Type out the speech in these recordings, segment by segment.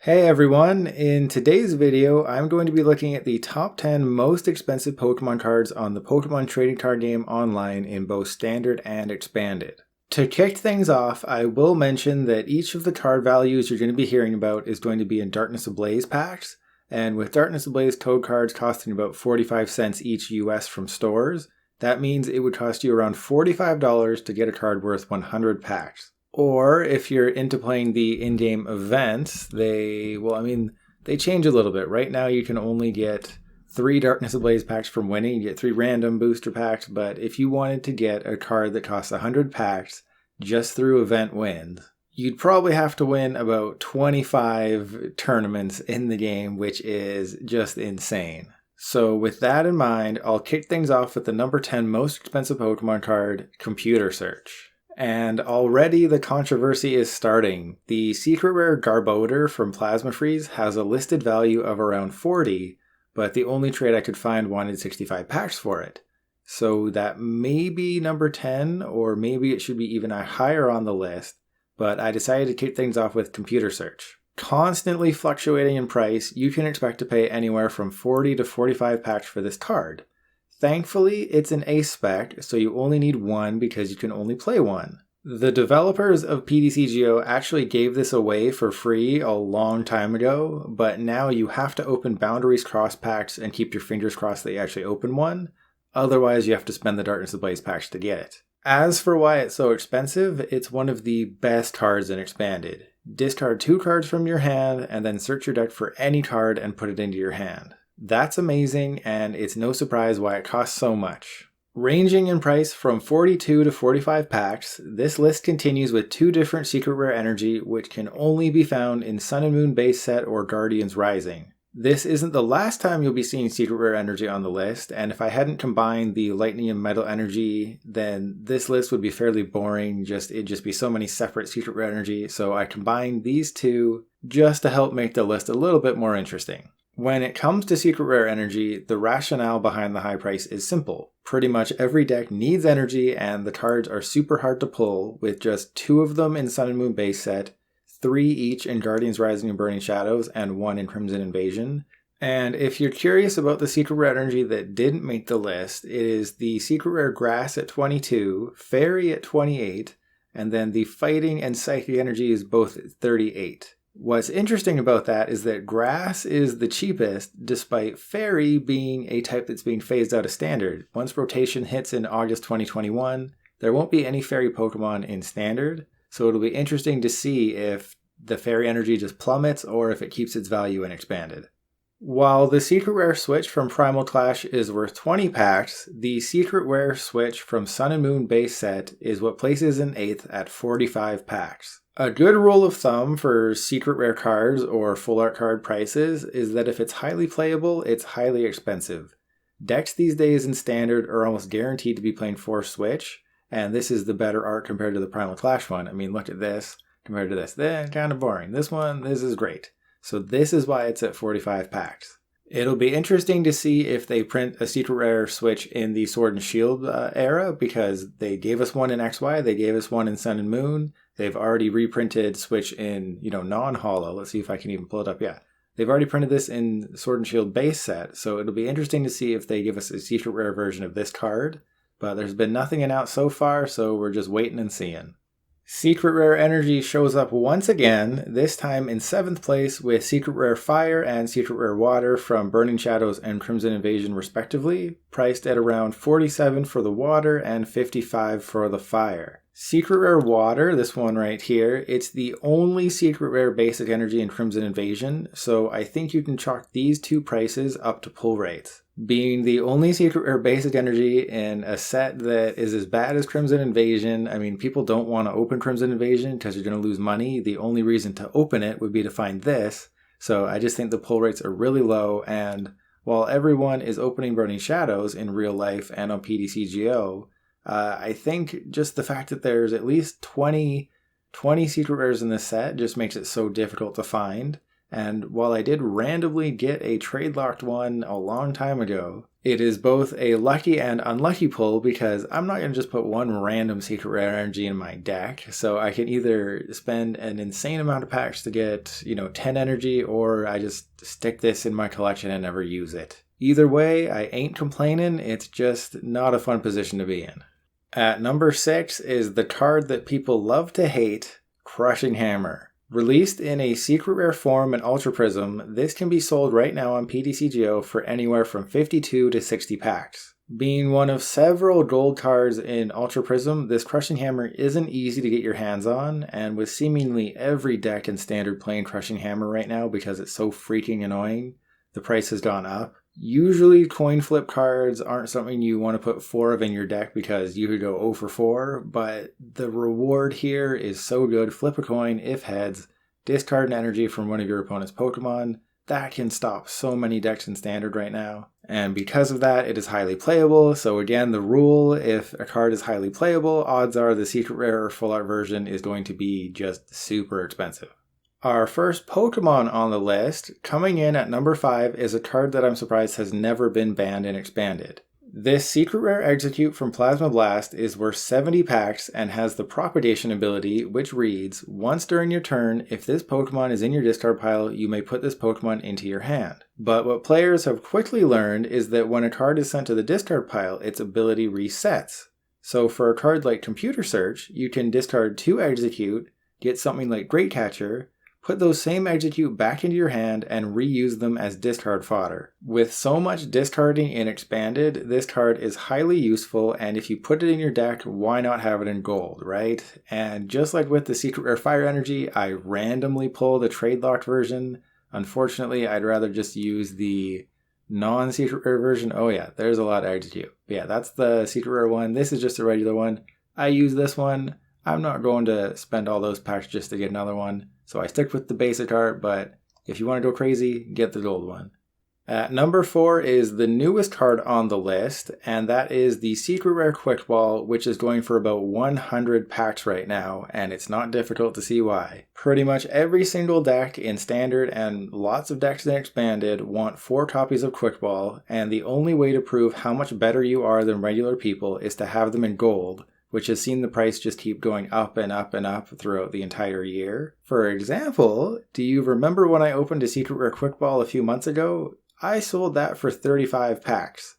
Hey everyone, in today's video I'm going to be looking at the top 10 most expensive Pokemon cards on the Pokemon trading card game online in both standard and expanded. To kick things off, I will mention that each of the card values you're going to be hearing about is going to be in Darkness Ablaze packs, and with Darkness Ablaze code cards costing about 45 cents each US from stores, that means it would cost you around $45 to get a card worth 100 packs. Or if you're into playing the in-game events, they change a little bit. Right now you can only get 3 Darkness Ablaze packs from winning. You get 3 random booster packs, but if you wanted to get a card that costs 100 packs just through event wins, you'd probably have to win about 25 tournaments in the game, which is just insane. So with that in mind, I'll kick things off with the number 10 most expensive Pokemon card, Computer Search. And already the controversy is starting. The secret rare Garbodor from Plasma Freeze has a listed value of around 40, but the only trade I could find wanted 65 packs for it. So that may be number 10, or maybe it should be even higher on the list, but I decided to kick things off with Computer Search. Constantly fluctuating in price, you can expect to pay anywhere from 40 to 45 packs for this card. Thankfully, it's an ace spec, so you only need one because you can only play one. The developers of PTCGO actually gave this away for free a long time ago, but now you have to open Boundaries Cross packs and keep your fingers crossed that you actually open one. Otherwise, you have to spend the Darkness Ablaze packs to get it. As for why it's so expensive, it's one of the best cards in Expanded. Discard 2 cards from your hand and then search your deck for any card and put it into your hand. That's amazing, and it's no surprise why it costs so much. Ranging in price from 42 to 45 packs, this list continues with 2 different Secret Rare Energy which can only be found in Sun and Moon base set or Guardians Rising. This isn't the last time you'll be seeing Secret Rare Energy on the list, and if I hadn't combined the Lightning and Metal Energy, then this list would be fairly boring, it'd just be so many separate Secret Rare Energy, so I combined these 2 just to help make the list a little bit more interesting. When it comes to Secret Rare Energy, the rationale behind the high price is simple. Pretty much every deck needs energy, and the cards are super hard to pull, with just 2 of them in Sun and Moon base set, 3 each in Guardians Rising and Burning Shadows, and 1 in Crimson Invasion. And if you're curious about the Secret Rare Energy that didn't make the list, it is the Secret Rare Grass at 22, Fairy at 28, and then the Fighting and Psychic Energy is both at 38. What's interesting about that is that Grass is the cheapest, despite Fairy being a type that's being phased out of Standard. Once rotation hits in August 2021, there won't be any Fairy Pokemon in Standard, so it'll be interesting to see if the Fairy energy just plummets or if it keeps its value in Expanded. While the Secret Rare Switch from Primal Clash is worth 20 packs, the Secret Rare Switch from Sun and Moon base set is what places in 8th at 45 packs. A good rule of thumb for Secret Rare cards or Full Art card prices is that if it's highly playable, it's highly expensive. Decks these days in Standard are almost guaranteed to be playing Force Switch, and this is the better art compared to the Primal Clash one. I mean, look at this compared to this. They're kind of boring. This is great. So this is why it's at 45 packs. It'll be interesting to see if they print a Secret Rare Switch in the Sword and Shield era, because they gave us one in XY, they gave us one in Sun and Moon. They've already reprinted Switch in, non-holo. Let's see if I can even pull it up. Yeah. They've already printed this in Sword and Shield base set, so it'll be interesting to see if they give us a Secret Rare version of this card. But there's been nothing announced so far, so we're just waiting and seeing. Secret Rare Energy shows up once again, this time in 7th place with Secret Rare Fire and Secret Rare Water from Burning Shadows and Crimson Invasion respectively, priced at around 47 for the Water and 55 for the Fire. Secret Rare Water, this one right here, it's the only Secret Rare Basic Energy in Crimson Invasion, so I think you can chalk these 2 prices up to pull rates. Being the only Secret Rare Basic Energy in a set that is as bad as Crimson Invasion, I mean, people don't want to open Crimson Invasion because you're going to lose money. The only reason to open it would be to find this, so I just think the pull rates are really low, and while everyone is opening Burning Shadows in real life and on PTCGO, I think just the fact that there's at least 20 Secret Rares in this set just makes it so difficult to find. And while I did randomly get a trade locked one a long time ago, It is both a lucky and unlucky pull because I'm not going to just put one random secret rare energy in my deck. So I can either spend an insane amount of packs to get, 10 energy, or I just stick this in my collection and never use it. Either way, I ain't complaining. It's just not a fun position to be in. At number 6 is the card that people love to hate, Crushing Hammer. Released in a secret rare form in Ultra Prism, this can be sold right now on PTCGO for anywhere from 52 to 60 packs. Being one of several gold cards in Ultra Prism, this Crushing Hammer isn't easy to get your hands on, and with seemingly every deck in Standard playing Crushing Hammer right now because it's so freaking annoying, the price has gone up. Usually coin flip cards aren't something you want to put 4 of in your deck because you could go 0 for 4, but the reward here is so good. Flip a coin, if heads, discard an energy from one of your opponent's Pokemon. That can stop so many decks in Standard right now. And because of that, it is highly playable. So again, the rule, if a card is highly playable, odds are the secret rare or full art version is going to be just super expensive. Our first Pokemon on the list, coming in at number 5, is a card that I'm surprised has never been banned and expanded. This secret rare Execute from Plasma Blast is worth 70 packs and has the propagation ability, which reads, once during your turn, if this Pokemon is in your discard pile, you may put this Pokemon into your hand. But what players have quickly learned is that when a card is sent to the discard pile, its ability resets. So for a card like Computer Search, you can discard 2 Execute, get something like Great Catcher, put those same Execute back into your hand and reuse them as discard fodder. With so much discarding in Expanded, this card is highly useful, and if you put it in your deck, why not have it in gold, right? And just like with the Secret Rare Fire Energy, I randomly pull the trade locked version. Unfortunately, I'd rather just use the non-Secret Rare version. Oh yeah, there's a lot of Execute. But yeah, that's the Secret Rare one. This is just a regular one. I use this one. I'm not going to spend all those packs just to get another one. So I stick with the basic art, but if you want to go crazy, get the gold one. At number 4 is the newest card on the list, and that is the Secret Rare Quick Ball, which is going for about 100 packs right now, and it's not difficult to see why. Pretty much every single deck in Standard and lots of decks in Expanded want 4 copies of Quick Ball, and the only way to prove how much better you are than regular people is to have them in gold, which has seen the price just keep going up and up and up throughout the entire year. For example, do you remember when I opened a Secret Rare Quick Ball a few months ago? I sold that for 35 packs.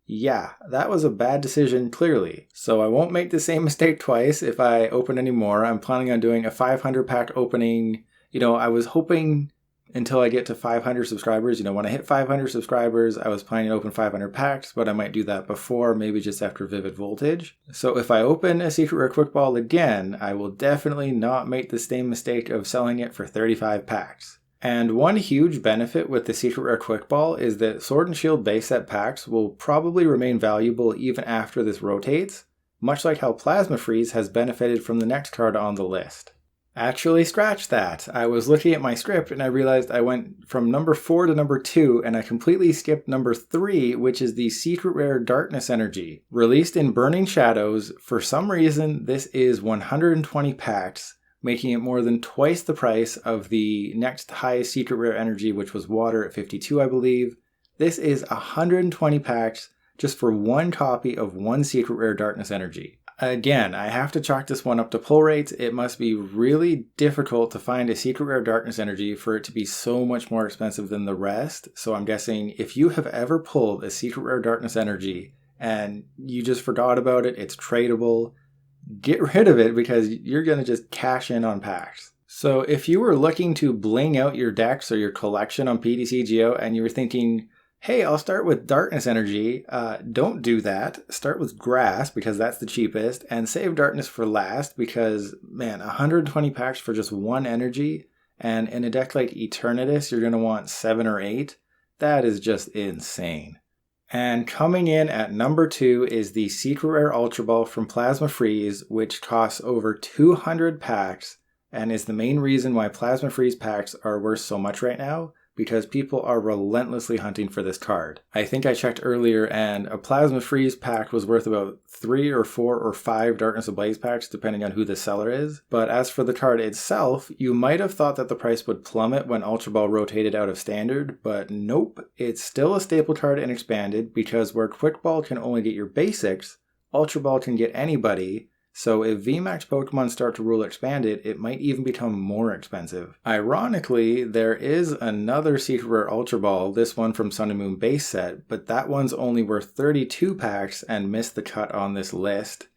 Yeah, that was a bad decision, clearly. So I won't make the same mistake twice if I open any more. I'm planning on doing a 500 pack opening. I was hoping until I get to 500 subscribers. When I hit 500 subscribers, I was planning to open 500 packs, but I might do that before, maybe just after Vivid Voltage. So if I open a Secret Rare Quick Ball again, I will definitely not make the same mistake of selling it for 35 packs. And one huge benefit with the Secret Rare Quick Ball is that Sword and Shield base set packs will probably remain valuable even after this rotates, much like how Plasma Freeze has benefited from the next card on the list. Actually, scratch that. I was looking at my script and I realized I went from number 4 to number 2 and I completely skipped number 3, which is the Secret Rare Darkness Energy. Released in Burning Shadows, for some reason this is 120 packs, making it more than twice the price of the next highest Secret Rare Energy, which was Water at 52, I believe. This is 120 packs just for one copy of one Secret Rare Darkness Energy. Again, I have to chalk this one up to pull rates. It must be really difficult to find a Secret Rare Darkness Energy for it to be so much more expensive than the rest. So I'm guessing if you have ever pulled a Secret Rare Darkness Energy and you just forgot about it, it's tradable, get rid of it because you're going to just cash in on packs. So if you were looking to bling out your decks or your collection on PTCGO and you were thinking, hey, I'll start with Darkness Energy, don't do that. Start with Grass because that's the cheapest, and save Darkness for last because, man, 120 packs for just one energy, and in a deck like Eternatus, you're going to want 7 or 8. That is just insane. And coming in at number 2 is the Secret Rare Ultra Ball from Plasma Freeze, which costs over 200 packs, and is the main reason why Plasma Freeze packs are worth so much right now, because people are relentlessly hunting for this card. I think I checked earlier and a Plasma Freeze pack was worth about 3 or 4 or 5 Darkness Ablaze packs depending on who the seller is. But as for the card itself, you might have thought that the price would plummet when Ultra Ball rotated out of Standard, but nope, it's still a staple card in Expanded because where Quick Ball can only get your basics, Ultra Ball can get anybody. So if VMAX Pokemon start to rule Expanded, it might even become more expensive. Ironically, there is another Secret Rare Ultra Ball, this one from Sun and Moon base set, but that one's only worth 32 packs and missed the cut on this list.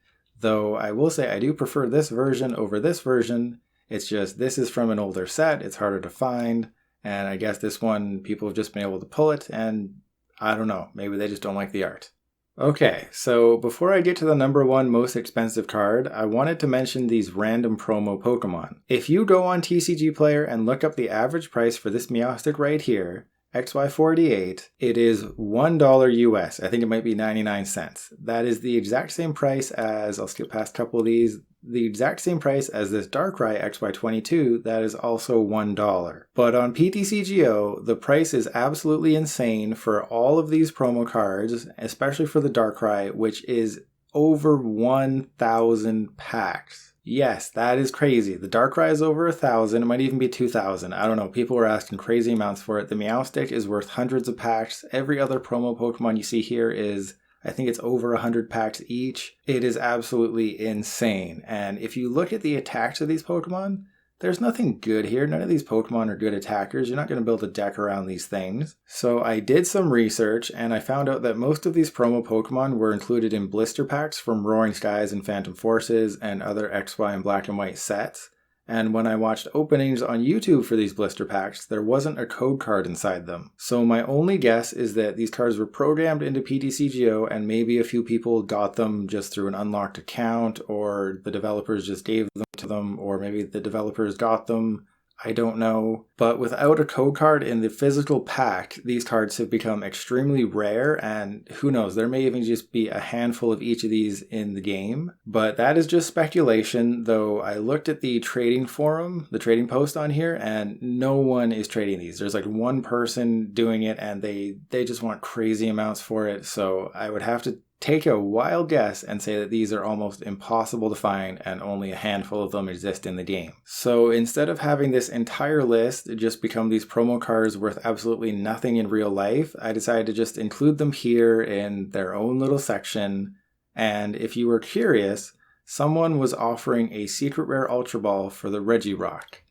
Though I will say I do prefer this version over this version. It's just this is from an older set, it's harder to find, and I guess this one people have just been able to pull it, and I don't know, maybe they just don't like the art. Okay, so before I get to the number 1 most expensive card, I wanted to mention these random promo Pokemon. If you go on TCG Player and look up the average price for this Meowstic right here, XY48, it is $1 US. I think it might be 99 cents. That is the exact same price as, I'll skip past a couple of these, the exact same price as this Darkrai XY22, that is also $1. But on PTCGO, the price is absolutely insane for all of these promo cards, especially for the Darkrai, which is over 1,000 packs. Yes, that is crazy. The Darkrai is over 1,000, it might even be 2,000. I don't know, people were asking crazy amounts for it. The Meowstic is worth hundreds of packs. Every other promo Pokemon you see here is, I think it's over 100 packs each. It is absolutely insane. And if you look at the attacks of these Pokemon, there's nothing good here. None of these Pokemon are good attackers. You're not going to build a deck around these things. So I did some research and I found out that most of these promo Pokemon were included in blister packs from Roaring Skies and Phantom Forces and other XY and Black and White sets. And when I watched openings on YouTube for these blister packs, there wasn't a code card inside them. So my only guess is that these cards were programmed into PTCGO and maybe a few people got them just through an unlocked account, or the developers just gave them to them, or maybe the developers got them. I don't know. But without a code card in the physical pack, these cards have become extremely rare, and who knows, there may even just be a handful of each of these in the game. But that is just speculation, though I looked at the trading forum, the trading post on here, and no one is trading these. There's like one person doing it, and they just want crazy amounts for it, so I would have to take a wild guess and say that these are almost impossible to find and only a handful of them exist in the game. So instead of having this entire list just become these promo cards worth absolutely nothing in real life, I decided to just include them here in their own little section. And if you were curious, someone was offering a Secret Rare Ultra Ball for the Regirock.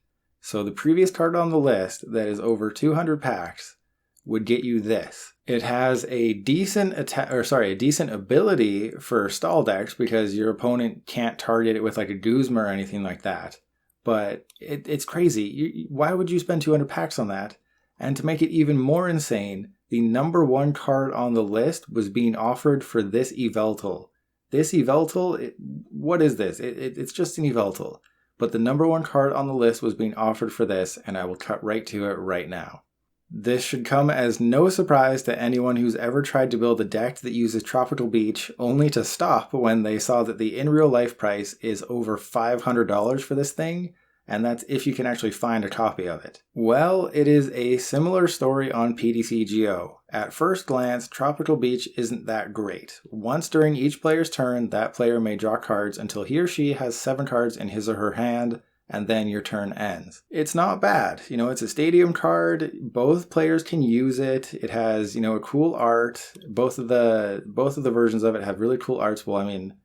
So the previous card on the list that is over 200 packs would get you this. It has a decent ability for stall decks because your opponent can't target it with like a Guzma or anything like that. But it's crazy. Why would you spend 200 packs on that? And to make it even more insane, the number 1 card on the list was being offered for this Yveltal. This Yveltal, what is this? It's just an Yveltal. But the number 1 card on the list was being offered for this, and I will cut right to it right now. This should come as no surprise to anyone who's ever tried to build a deck that uses Tropical Beach only to stop when they saw that the in real life price is over $500 for this thing, and that's if you can actually find a copy of it. Well, it is a similar story on PTCGO. At first glance, Tropical Beach isn't that great. Once during each player's turn, that player may draw cards until he or she has 7 cards in his or her hand, and then your turn ends. It's not bad. It's a stadium card. Both players can use it. It has, a cool art. Both of the versions of it have really cool arts. Well, I mean,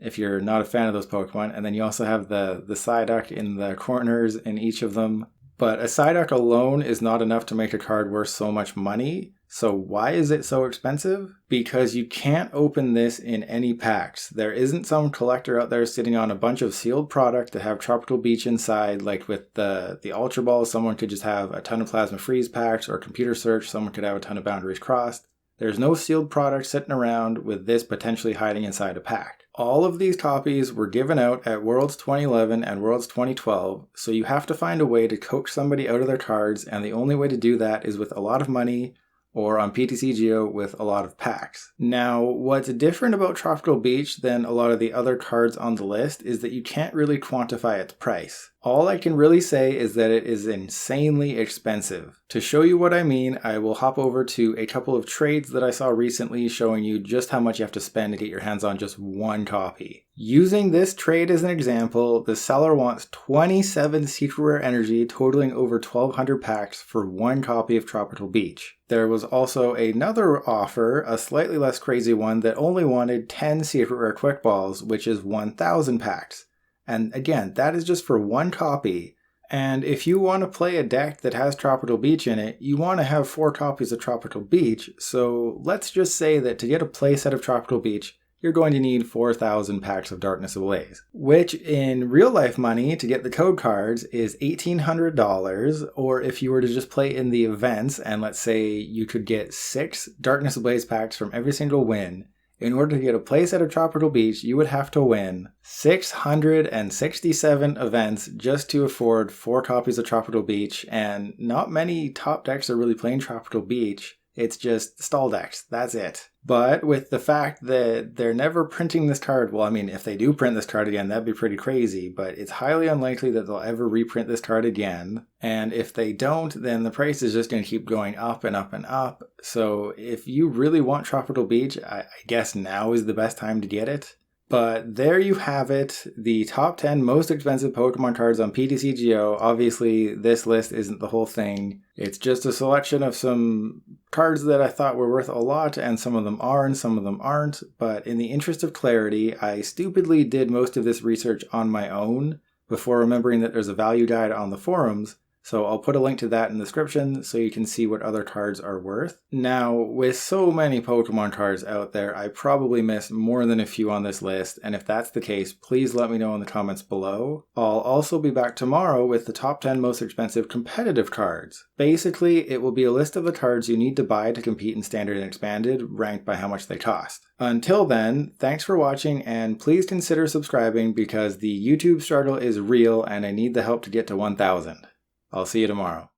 if you're not a fan of those Pokemon. And then you also have the Psyduck in the corners in each of them. But a Psyduck alone is not enough to make a card worth so much money. So why is it so expensive? Because you can't open this in any packs. There isn't some collector out there sitting on a bunch of sealed product that have Tropical Beach inside, like with the Ultra Ball. Someone could just have a ton of Plasma Freeze packs, or Computer Search, someone could have a ton of Boundaries Crossed. There's no sealed product sitting around with this potentially hiding inside a pack. All of these copies were given out at Worlds 2011 and Worlds 2012, so you have to find a way to coax somebody out of their cards, and the only way to do that is with a lot of money, or on PTCGO with a lot of packs. Now, what's different about Tropical Beach than a lot of the other cards on the list is that you can't really quantify its price. All I can really say is that it is insanely expensive. To show you what I mean, I will hop over to a couple of trades that I saw recently showing you just how much you have to spend to get your hands on just one copy. Using this trade as an example, the seller wants 27 secret rare energy totaling over 1,200 packs for one copy of Tropical Beach. There was also another offer, a slightly less crazy one, that only wanted 10 secret rare quick balls, which is 1,000 packs. And again, that is just for one copy. And if you want to play a deck that has Tropical Beach in it, you want to have 4 copies of Tropical Beach. So let's just say that to get a playset of Tropical Beach, you're going to need 4,000 packs of Darkness Ablaze, which in real life money to get the code cards is $1,800, or if you were to just play in the events and let's say you could get 6 Darkness Ablaze packs from every single win, in order to get a playset of Tropical Beach, you would have to win 667 events just to afford 4 copies of Tropical Beach, and not many top decks are really playing Tropical Beach. It's just stall decks, that's it. But with the fact that they're never printing this card, well, I mean, if they do print this card again, that'd be pretty crazy, but it's highly unlikely that they'll ever reprint this card again. And if they don't, then the price is just going to keep going up and up and up. So if you really want Tropical Beach, I guess now is the best time to get it. But there you have it, the top 10 most expensive Pokemon cards on PTCGO. Obviously, this list isn't the whole thing. It's just a selection of some cards that I thought were worth a lot, and some of them are and some of them aren't. But in the interest of clarity, I stupidly did most of this research on my own before remembering that there's a value guide on the forums. So I'll put a link to that in the description so you can see what other cards are worth. Now, with so many Pokemon cards out there, I probably missed more than a few on this list, and if that's the case, please let me know in the comments below. I'll also be back tomorrow with the top 10 most expensive competitive cards. Basically, it will be a list of the cards you need to buy to compete in Standard and Expanded, ranked by how much they cost. Until then, thanks for watching, and please consider subscribing because the YouTube struggle is real and I need the help to get to 1,000. I'll see you tomorrow.